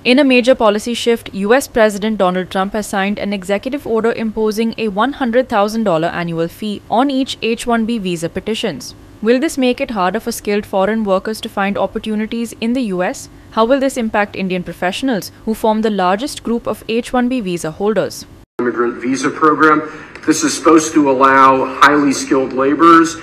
In a major policy shift, US President Donald Trump has signed an executive order imposing a $100,000 annual fee on each H-1B visa petitions. Will this make it harder for skilled foreign workers to find opportunities in the US? How will this impact Indian professionals, who form the largest group of H-1B visa holders? Immigrant visa program. This is supposed to allow highly skilled laborers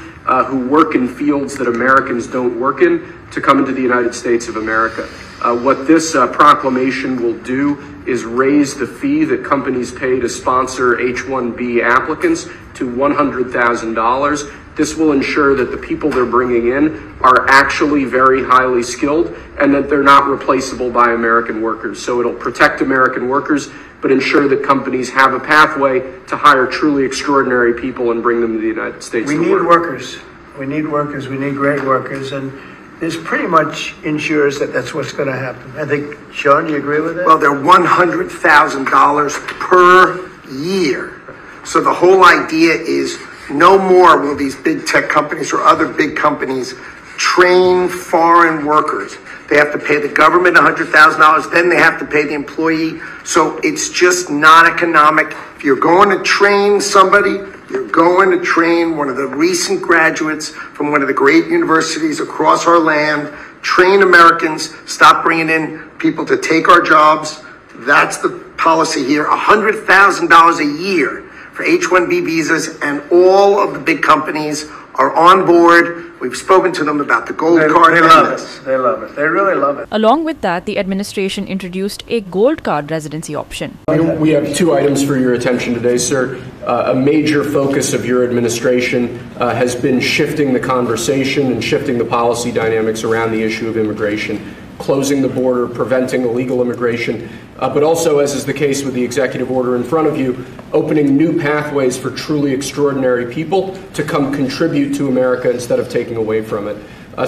who work in fields that Americans don't work in to come into the United States of America. What this proclamation will do is raise the fee that companies pay to sponsor H-1B applicants to $100,000. This will ensure that the people they're bringing in are actually very highly skilled and that they're not replaceable by American workers. So it'll protect American workers, but ensure that companies have a pathway to hire truly extraordinary people and bring them to the United States to work. We need workers. We need workers. We need great workers. And this pretty much ensures that that's what's going to happen. I think, Sean, do you agree with that? Well, they're $100,000 per year. So the whole idea is no more will these big tech companies or other big companies train foreign workers. They have to pay the government $100,000, then they have to pay the employee. So it's just not economic. If you're going to train somebody, you're going to train one of the recent graduates from one of the great universities across our land, train Americans, stop bringing in people to take our jobs. That's the policy here, $100,000 a year for H-1B visas, and all of the big companies are on board. We've spoken to them about the gold card. They love it. They love it. They really love it. Along with that, the administration introduced a gold card residency option. We have two items for your attention today, sir. A major focus of your administration has been shifting the conversation and shifting the policy dynamics around the issue of immigration, closing the border, preventing illegal immigration, but also, as is the case with the executive order in front of you, opening new pathways for truly extraordinary people to come contribute to America instead of taking away from it.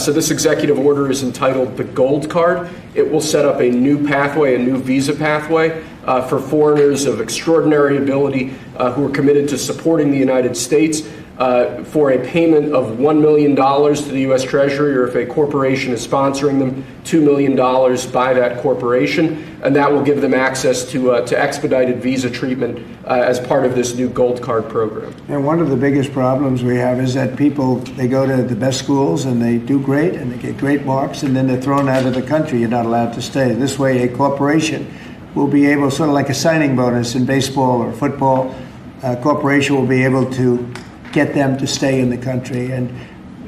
So this executive order is entitled the Gold Card. It will set up a new pathway, a new visa pathway for foreigners of extraordinary ability who are committed to supporting the United States for a payment of $1 million to the U.S. Treasury, or if a corporation is sponsoring them, $2 million by that corporation, and that will give them access to expedited visa treatment as part of this new Gold Card program. And one of the biggest problems we have is that people, they go to the best schools and they do great and they get great marks, and then they're thrown out of the country. You're not allowed to stay. This way, a corporation will be able, sort of like a signing bonus in baseball or football, a corporation will be able to get them to stay in the country, and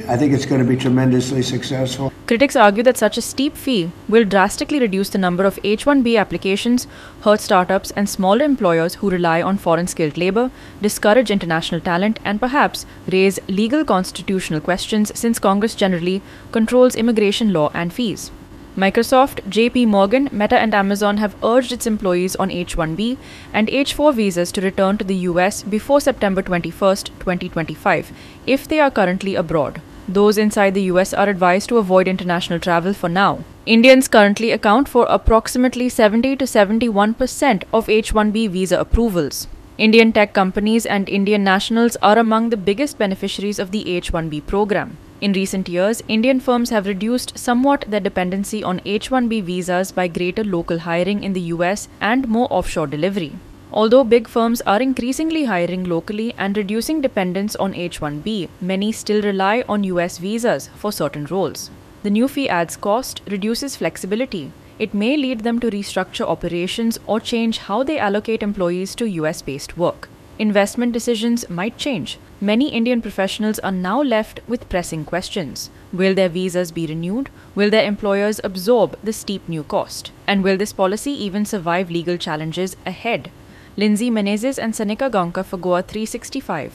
I think it's going to be tremendously successful. Critics argue that such a steep fee will drastically reduce the number of H-1B applications, hurt startups and smaller employers who rely on foreign skilled labor, discourage international talent, and perhaps raise legal constitutional questions, since Congress generally controls immigration law and fees. Microsoft, JP Morgan, Meta and Amazon have urged its employees on H-1B and H-4 visas to return to the US before September 21, 2025, if they are currently abroad. Those inside the US are advised to avoid international travel for now. Indians currently account for approximately 70 to 71% of H-1B visa approvals. Indian tech companies and Indian nationals are among the biggest beneficiaries of the H-1B program. In recent years, Indian firms have reduced somewhat their dependency on H-1B visas by greater local hiring in the US and more offshore delivery. Although big firms are increasingly hiring locally and reducing dependence on H-1B, many still rely on US visas for certain roles. The new fee adds cost, reduces flexibility. It may lead them to restructure operations or change how they allocate employees to US-based work. Investment decisions might change. Many Indian professionals are now left with pressing questions. Will their visas be renewed? Will their employers absorb the steep new cost? And will this policy even survive legal challenges ahead? Lindsay Menezes and Sanika Gonka for Goa365.